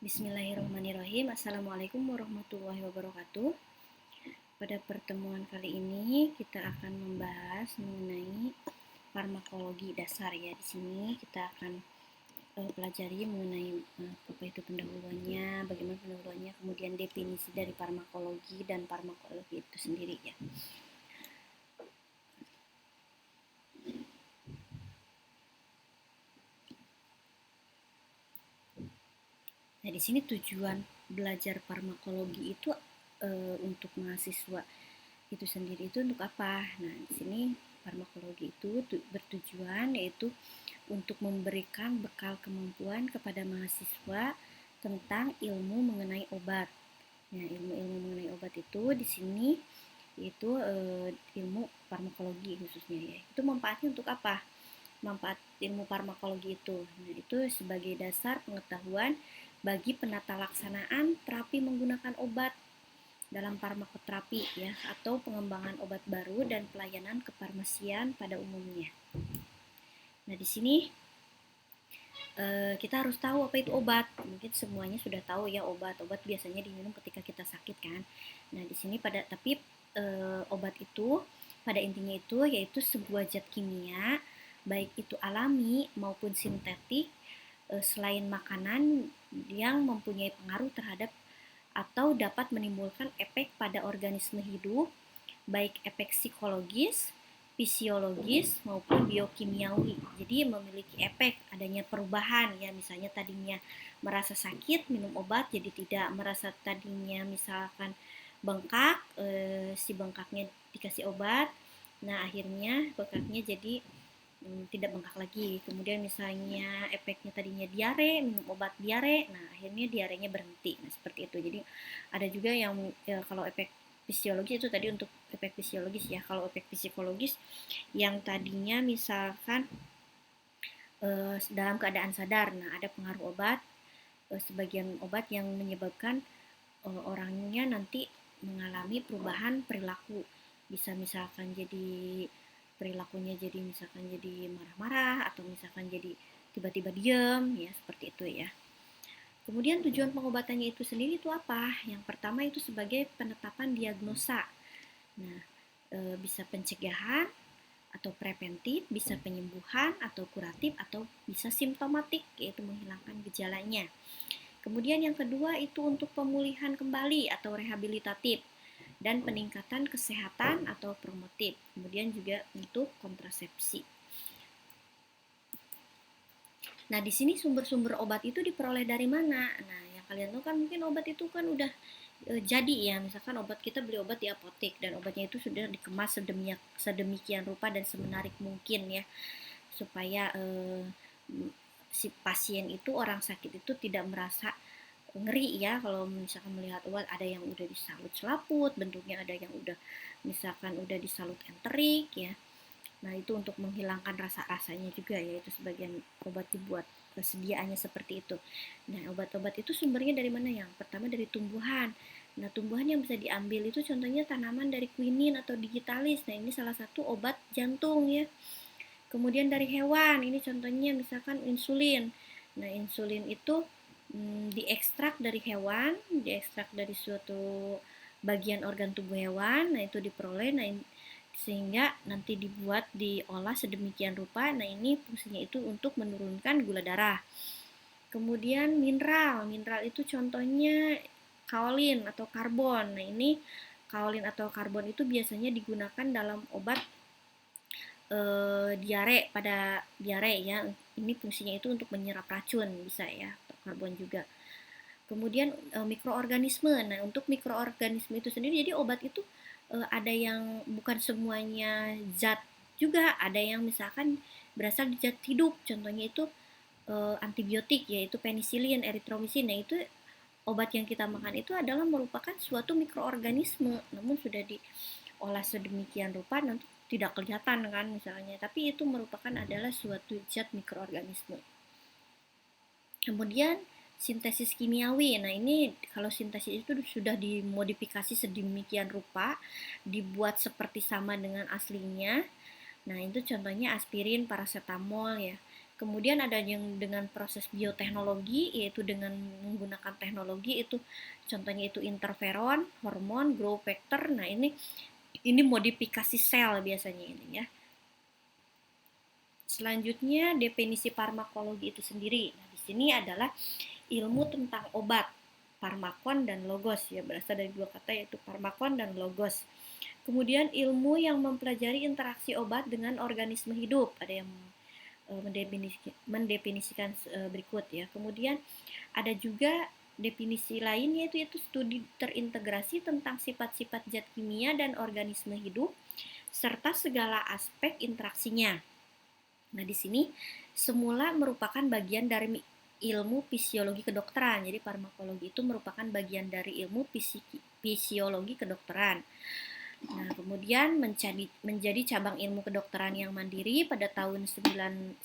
Bismillahirrahmanirrahim. Assalamualaikum warahmatullahi wabarakatuh. Pada pertemuan kali ini kita akan membahas mengenai farmakologi dasar ya. Di sini kita akan pelajari mengenai apa itu pendahuluannya, bagaimana pendahuluannya, kemudian definisi dari farmakologi dan farmakologi itu sendiri ya. Nah, di sini tujuan belajar farmakologi itu untuk mahasiswa itu sendiri itu untuk apa? Nah, di sini farmakologi itu bertujuan yaitu untuk memberikan bekal kemampuan kepada mahasiswa tentang ilmu mengenai obat. Nah, ilmu-ilmu mengenai obat itu di sini itu ilmu farmakologi khususnya ya. Itu manfaatnya untuk apa? Manfaat ilmu farmakologi itu. Nah, itu sebagai dasar pengetahuan bagi penata laksanaan terapi menggunakan obat dalam farmakoterapi ya, atau pengembangan obat baru dan pelayanan kefarmasian pada umumnya. Nah, di sini kita harus tahu apa itu obat. Mungkin semuanya sudah tahu ya, obat biasanya diminum ketika kita sakit kan. Nah, di sini tapi obat itu pada intinya itu yaitu sebuah zat kimia baik itu alami maupun sintetik selain makanan yang mempunyai pengaruh terhadap atau dapat menimbulkan efek pada organisme hidup, baik efek psikologis, fisiologis maupun biokimiawi. Jadi memiliki efek adanya perubahan ya, misalnya tadinya merasa sakit minum obat jadi tidak, merasa tadinya misalkan bengkak si bengkaknya dikasih obat, nah akhirnya bengkaknya jadi tidak bengkak lagi. Kemudian misalnya efeknya tadinya diare, minum obat diare, nah akhirnya diarenya berhenti. Nah, seperti itu. Jadi ada juga yang kalau efek fisiologis itu tadi untuk efek fisiologis ya. Kalau efek psikologis yang tadinya misalkan dalam keadaan sadar, nah ada pengaruh obat, sebagian obat yang menyebabkan orangnya nanti mengalami perubahan perilaku. Bisa misalkan jadi perilakunya jadi misalkan jadi marah-marah atau misalkan jadi tiba-tiba diam ya, seperti itu ya. Kemudian tujuan pengobatannya itu sendiri itu apa? Yang pertama itu sebagai penetapan diagnosa. Nah, bisa pencegahan atau preventif, bisa penyembuhan atau kuratif, atau bisa simptomatik, yaitu menghilangkan gejalanya. Kemudian yang kedua itu untuk pemulihan kembali atau rehabilitatif dan peningkatan kesehatan atau promotif. Kemudian juga untuk kontrasepsi. Nah, di sini sumber-sumber obat itu diperoleh dari mana? Nah, yang kalian tahu kan mungkin obat itu kan udah jadi ya, misalkan obat kita beli obat di apotek dan obatnya itu sudah dikemas sedemikian rupa dan semenarik mungkin ya, supaya si pasien itu, orang sakit itu tidak merasa ngeri ya kalau misalkan melihat obat. Ada yang udah disalut selaput bentuknya, ada yang udah misalkan udah disalut enterik ya. Nah, itu untuk menghilangkan rasa-rasanya juga ya, itu sebagian obat dibuat sediaannya seperti itu. Nah, obat-obat itu sumbernya dari mana? Yang pertama dari tumbuhan. Nah, tumbuhan yang bisa diambil itu contohnya tanaman dari quinin atau digitalis. Nah, ini salah satu obat jantung ya. Kemudian dari hewan, ini contohnya misalkan insulin. Nah, insulin itu diekstrak dari hewan, diekstrak dari suatu bagian organ tubuh hewan. Nah, itu diperoleh. Nah, sehingga nanti dibuat, diolah sedemikian rupa. Nah, ini fungsinya itu untuk menurunkan gula darah. Kemudian mineral itu contohnya kaolin atau karbon. Nah, ini kaolin atau karbon itu biasanya digunakan dalam obat diare, pada diare ya. Ini fungsinya itu untuk menyerap racun bisa ya, atau karbon juga. Kemudian mikroorganisme. Nah, untuk mikroorganisme itu sendiri, jadi obat itu ada yang bukan semuanya zat juga, ada yang misalkan berasal dari zat hidup. Contohnya itu antibiotik yaitu penisilin, eritromisin. Nah, itu obat yang kita makan itu adalah merupakan suatu mikroorganisme, namun sudah diolah sedemikian rupa nanti tidak kelihatan kan misalnya, tapi itu merupakan adalah suatu zat mikroorganisme. Kemudian sintesis kimiawi. Nah, ini kalau sintesis itu sudah dimodifikasi sedemikian rupa, dibuat seperti sama dengan aslinya. Nah, itu contohnya aspirin, paracetamol ya. Kemudian ada yang dengan proses bioteknologi, yaitu dengan menggunakan teknologi itu, contohnya itu interferon, hormon, growth factor. Nah, ini modifikasi sel biasanya ini ya. Selanjutnya definisi farmakologi itu sendiri. Nah, di sini adalah ilmu tentang obat, farmakon dan logos ya, berasal dari dua kata yaitu farmakon dan logos. Kemudian ilmu yang mempelajari interaksi obat dengan organisme hidup. Ada yang mendefinisikan berikut ya. Kemudian ada juga definisi lain yaitu studi terintegrasi tentang sifat-sifat zat kimia dan organisme hidup serta segala aspek interaksinya. Nah, di sini semula merupakan bagian dari ilmu fisiologi kedokteran. Jadi farmakologi itu merupakan bagian dari ilmu fisiologi kedokteran. Nah, kemudian menjadi cabang ilmu kedokteran yang mandiri pada tahun 1907,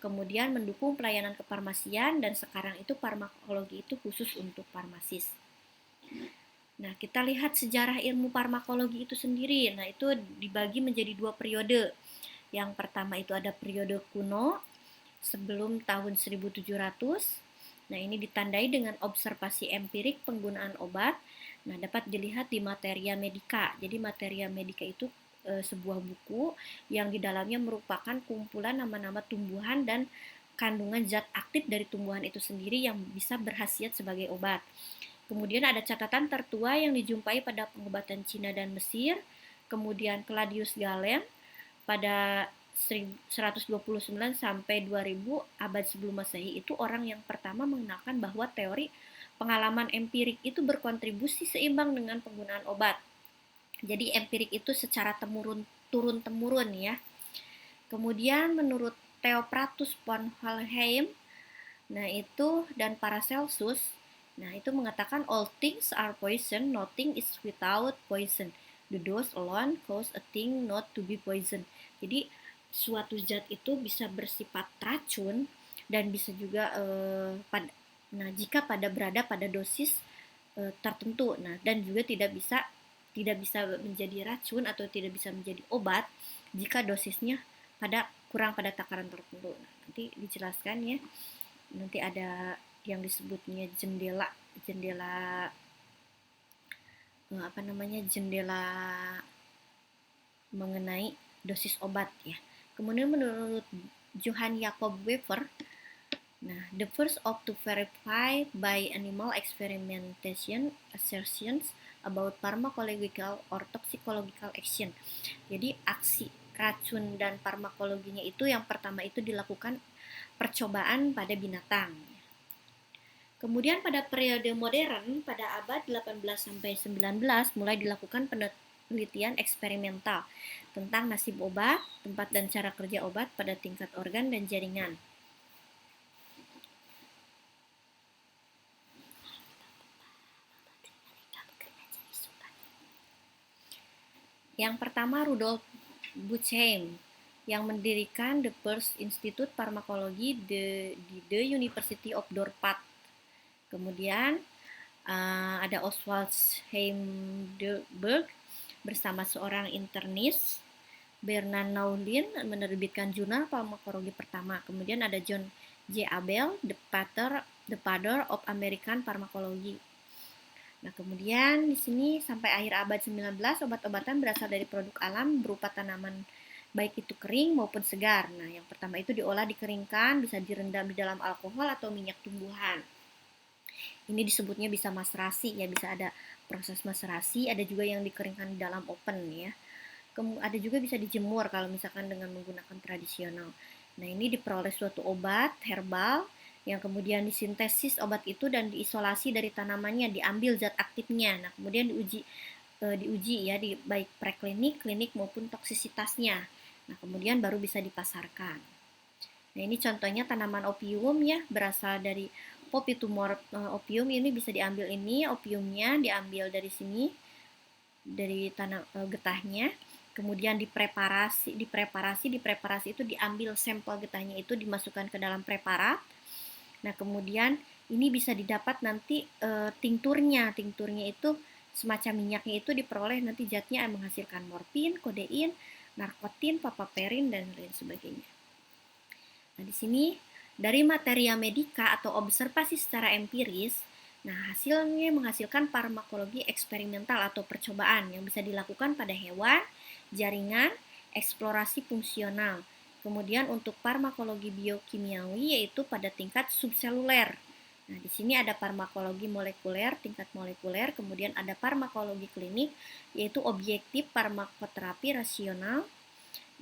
kemudian mendukung pelayanan kefarmasian, dan sekarang itu farmakologi itu khusus untuk farmasis. Nah, kita lihat sejarah ilmu farmakologi itu sendiri. Nah, itu dibagi menjadi dua periode. Yang pertama itu ada periode kuno sebelum tahun 1700. Nah, ini ditandai dengan observasi empirik penggunaan obat. Nah, dapat dilihat di Materia Medica. Jadi Materia Medica itu sebuah buku yang di dalamnya merupakan kumpulan nama-nama tumbuhan dan kandungan zat aktif dari tumbuhan itu sendiri yang bisa berkhasiat sebagai obat. Kemudian ada catatan tertua yang dijumpai pada pengobatan Cina dan Mesir. Kemudian Claudius Galen pada 129 sampai 2000 abad sebelum Masehi itu orang yang pertama mengenalkan bahwa teori pengalaman empirik itu berkontribusi seimbang dengan penggunaan obat. Jadi empirik itu secara turun-temurun ya. Kemudian menurut Theophratus von Hohenheim, nah itu dan Paracelsus, nah itu mengatakan all things are poison, nothing is without poison. The dose alone cause a thing not to be poison. Jadi suatu zat itu bisa bersifat racun dan bisa juga jika berada pada dosis tertentu. Nah, dan juga tidak bisa menjadi racun atau tidak bisa menjadi obat jika dosisnya kurang pada takaran tertentu. Nah, nanti dijelaskan ya. Nanti ada yang disebutnya jendela mengenai dosis obat ya. Kemudian menurut Johann Jakob Weber, nah, the first of to verify by animal experimentation assertions about pharmacological or toxicological action. Jadi aksi racun dan farmakologinya itu yang pertama itu dilakukan percobaan pada binatang. Kemudian pada periode modern pada abad 18 sampai 19 mulai dilakukan penelitian eksperimental tentang nasib obat, tempat dan cara kerja obat pada tingkat organ dan jaringan. Yang pertama Rudolf Buchheim yang mendirikan the first Institute Pharmacology di the University of Dorpat. Kemudian ada Oswald Heidelberg bersama seorang internis, Bernard Naulin menerbitkan jurnal farmakologi pertama. Kemudian ada John J. Abel, the father of American Pharmacology. Nah, kemudian di sini sampai akhir abad 19 obat-obatan berasal dari produk alam berupa tanaman baik itu kering maupun segar. Nah, yang pertama itu diolah, dikeringkan, bisa direndam di dalam alkohol atau minyak tumbuhan. Ini disebutnya bisa maserasi ya, bisa ada proses maserasi, ada juga yang dikeringkan di dalam oven ya. Ada juga bisa dijemur kalau misalkan dengan menggunakan tradisional. Nah, ini diperoleh suatu obat herbal yang kemudian disintesis obat itu dan diisolasi dari tanamannya, diambil zat aktifnya. Nah, kemudian diuji ya di baik preklinik, klinik maupun toksisitasnya. Nah, kemudian baru bisa dipasarkan. Nah, ini contohnya tanaman opium ya, berasal dari poppy tumor opium. Ini bisa diambil, ini opiumnya diambil dari sini, dari getahnya. Kemudian dipreparasi itu diambil sampel getahnya itu dimasukkan ke dalam preparat. Nah, kemudian ini bisa didapat nanti tinkturnya itu semacam minyaknya itu diperoleh nanti zatnya menghasilkan morfin, kodein, narkotin, papaperin dan lain sebagainya. Nah, di sini dari materia medika atau observasi secara empiris, nah hasilnya menghasilkan farmakologi eksperimental atau percobaan yang bisa dilakukan pada hewan, jaringan, eksplorasi fungsional. Kemudian untuk farmakologi biokimiawi yaitu pada tingkat subseluler. Nah, di sini ada farmakologi molekuler, tingkat molekuler, kemudian ada farmakologi klinik, yaitu objektif farmakoterapi rasional,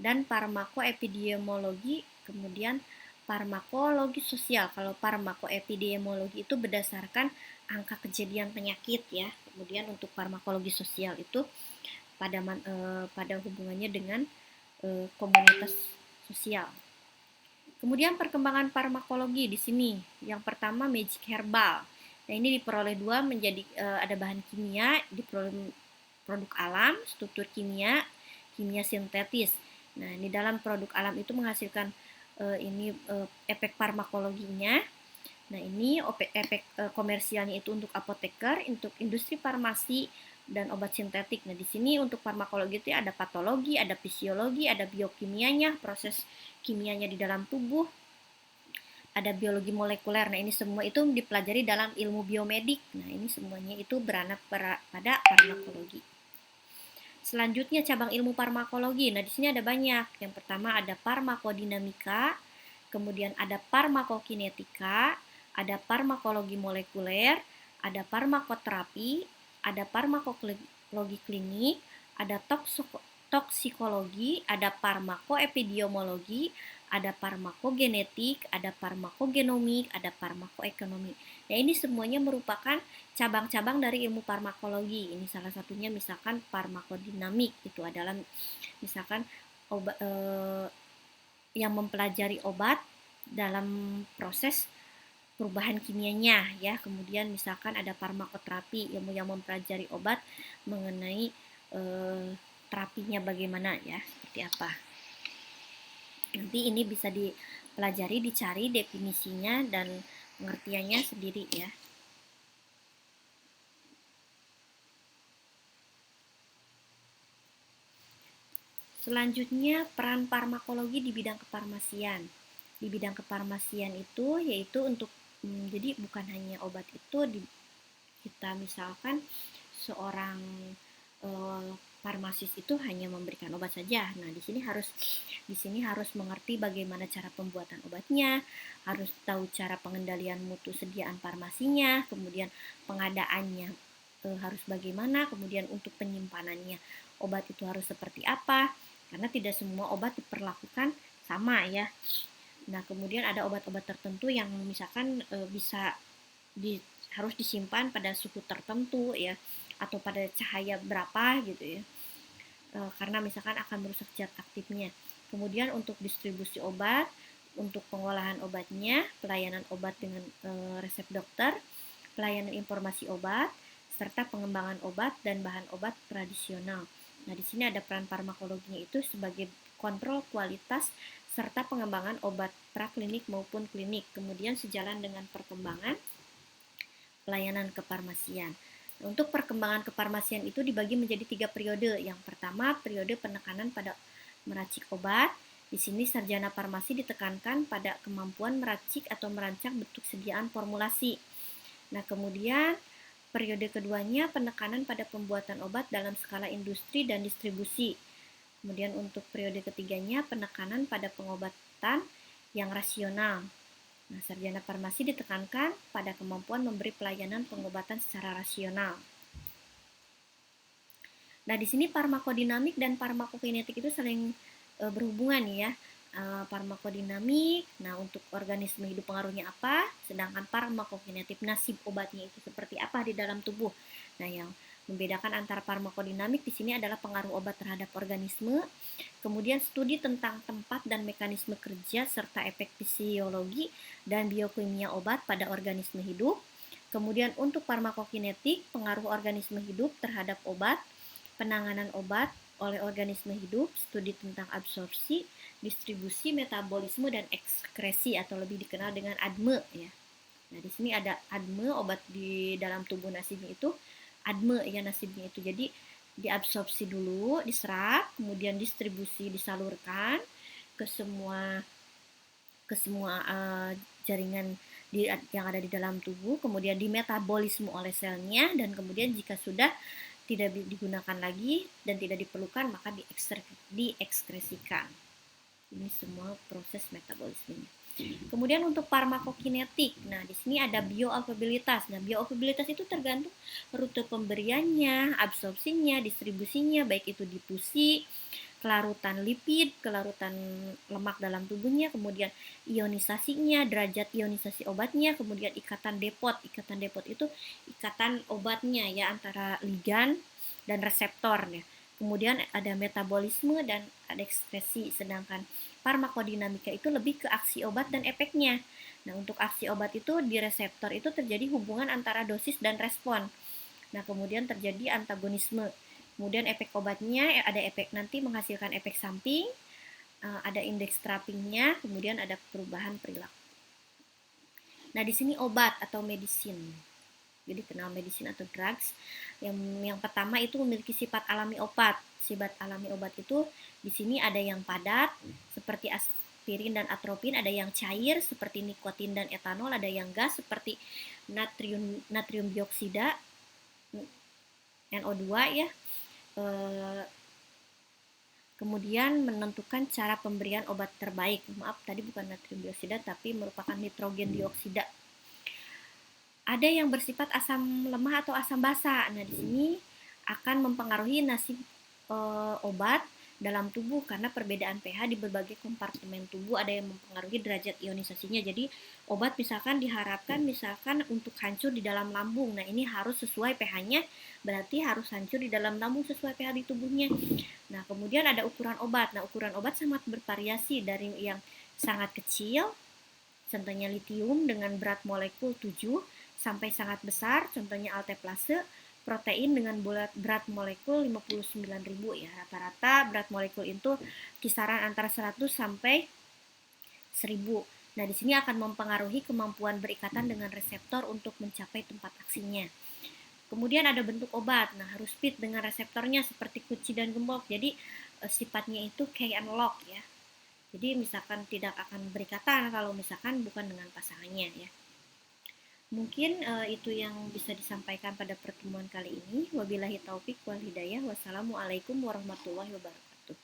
dan farmakoepidemiologi, kemudian farmakologi sosial. Kalau farmakoepidemiologi itu berdasarkan angka kejadian penyakit ya. Kemudian untuk farmakologi sosial itu pada hubungannya dengan komunitas sosial. Kemudian perkembangan farmakologi di sini. Yang pertama magic herbal. Nah, ini diperoleh dua menjadi ada bahan kimia, diperoleh produk alam, struktur kimia, kimia sintetis. Nah, di dalam produk alam itu menghasilkan efek farmakologinya. Nah, ini efek komersialnya itu untuk apoteker, untuk industri farmasi dan obat sintetik. Nah, di sini untuk farmakologi itu ada patologi, ada fisiologi, ada biokimianya, proses kimianya di dalam tubuh, ada biologi molekuler. Nah, ini semua itu dipelajari dalam ilmu biomedik. Nah, ini semuanya itu beranak pada farmakologi. Selanjutnya cabang ilmu farmakologi. Nah, di sini ada banyak. Yang pertama ada farmakodinamika, kemudian ada farmakokinetika, ada farmakologi molekuler, ada farmakoterapi, ada farmakologi klinik, ada toksikologi, ada farmakoepidemiologi, ada farmakogenetik, ada farmakogenomik, ada farmakoekonomi. Nah, ini semuanya merupakan cabang-cabang dari ilmu farmakologi. Ini salah satunya misalkan farmakodinamik, itu adalah misalkan yang mempelajari obat dalam proses perubahan kimianya ya. Kemudian misalkan ada farmakoterapi yang mempelajari obat mengenai terapinya bagaimana ya, seperti apa. Nanti ini bisa dipelajari, dicari definisinya dan pengertiannya sendiri ya. Selanjutnya peran farmakologi di bidang kefarmasian. Di bidang kefarmasian itu yaitu untuk jadi bukan hanya obat itu kita misalkan seorang farmasis itu hanya memberikan obat saja. Nah, di sini harus mengerti bagaimana cara pembuatan obatnya, harus tahu cara pengendalian mutu sediaan farmasinya, kemudian pengadaannya harus bagaimana, kemudian untuk penyimpanannya obat itu harus seperti apa, karena tidak semua obat diperlakukan sama ya. Nah, kemudian ada obat-obat tertentu yang misalkan harus disimpan pada suhu tertentu ya, atau pada cahaya berapa gitu ya, karena misalkan akan merusak zat aktifnya. Kemudian untuk distribusi obat, untuk pengolahan obatnya, pelayanan obat dengan resep dokter, pelayanan informasi obat, serta pengembangan obat dan bahan obat tradisional. Nah, di sini ada peran farmakologinya itu sebagai kontrol kualitas serta pengembangan obat praklinik maupun klinik. Kemudian sejalan dengan perkembangan pelayanan kefarmasian. Untuk perkembangan kefarmasian itu dibagi menjadi 3 periode. Yang pertama, periode penekanan pada meracik obat. Di sini sarjana farmasi ditekankan pada kemampuan meracik atau merancang bentuk sediaan formulasi. Nah, kemudian periode keduanya penekanan pada pembuatan obat dalam skala industri dan distribusi. Kemudian untuk periode ketiganya penekanan pada pengobatan yang rasional. Nah, sarjana farmasi ditekankan pada kemampuan memberi pelayanan pengobatan secara rasional. Nah, di sini farmakodinamik dan farmakokinetik itu saling berhubungan ya. Farmakodinamik, nah untuk organisme hidup pengaruhnya apa, sedangkan farmakokinetik nasib obatnya itu seperti apa di dalam tubuh. Nah, yang membedakan antara farmakodinamik di sini adalah pengaruh obat terhadap organisme, kemudian studi tentang tempat dan mekanisme kerja serta efek fisiologi dan biokimia obat pada organisme hidup. Kemudian untuk farmakokinetik, pengaruh organisme hidup terhadap obat, penanganan obat oleh organisme hidup, studi tentang absorpsi, distribusi, metabolisme, dan ekskresi atau lebih dikenal dengan ADME ya. Nah, di sini ada ADME, obat di dalam tubuh nasibnya itu ADME ya nasibnya itu. Jadi diabsorpsi dulu, diserap, kemudian distribusi, disalurkan ke semua ke semua jaringan yang ada di dalam tubuh, kemudian dimetabolisme oleh selnya, dan kemudian jika sudah tidak digunakan lagi dan tidak diperlukan, maka diekskresikan. Ini semua proses metabolismenya. Kemudian untuk farmakokinetik, nah di sini ada bioavailabilitas. Nah, bioavailabilitas itu tergantung rute pemberiannya, absorpsinya, distribusinya, baik itu difusi, kelarutan lipid, kelarutan lemak dalam tubuhnya, kemudian ionisasinya, derajat ionisasi obatnya, kemudian ikatan depot. Ikatan depot itu ikatan obatnya ya antara ligan dan reseptor ya. Kemudian ada metabolisme dan ada ekskresi, sedangkan farmakodinamika itu lebih ke aksi obat dan efeknya. Nah, untuk aksi obat itu di reseptor itu terjadi hubungan antara dosis dan respon. Nah, kemudian terjadi antagonisme. Kemudian efek obatnya ada efek nanti menghasilkan efek samping, ada indeks trappingnya, kemudian ada perubahan perilaku. Nah, di sini obat atau medicine. Jadi kenal medicine atau drugs. Yang pertama itu memiliki sifat alami obat. Sifat alami obat itu di sini ada yang padat seperti aspirin dan atropin, ada yang cair seperti nikotin dan etanol, ada yang gas seperti natrium dioksida NO2 ya. Kemudian menentukan cara pemberian obat terbaik. Maaf, tadi bukan natrium dioksida tapi merupakan nitrogen dioksida. Ada yang bersifat asam lemah atau asam basa. Nah, di sini akan mempengaruhi nasib obat dalam tubuh karena perbedaan pH di berbagai kompartemen tubuh ada yang mempengaruhi derajat ionisasinya. Jadi obat misalkan diharapkan misalkan untuk hancur di dalam lambung. Nah, ini harus sesuai pH-nya, berarti harus hancur di dalam lambung sesuai pH di tubuhnya. Nah, kemudian ada ukuran obat. Nah, ukuran obat sangat bervariasi dari yang sangat kecil, contohnya litium dengan berat molekul 7 sampai sangat besar, contohnya alteplase, protein dengan berat molekul 59.000 ya. Rata-rata berat molekul itu kisaran antara 100 sampai 1000. Nah, di sini akan mempengaruhi kemampuan berikatan dengan reseptor untuk mencapai tempat aksinya. Kemudian ada bentuk obat. Nah, harus fit dengan reseptornya seperti kunci dan gembok. Jadi sifatnya itu key and lock ya. Jadi misalkan tidak akan berikatan kalau misalkan bukan dengan pasangannya ya. Mungkin itu yang bisa disampaikan pada pertemuan kali ini. Wabillahi taufik wal hidayah. Wassalamualaikum warahmatullahi wabarakatuh.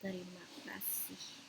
Terima kasih.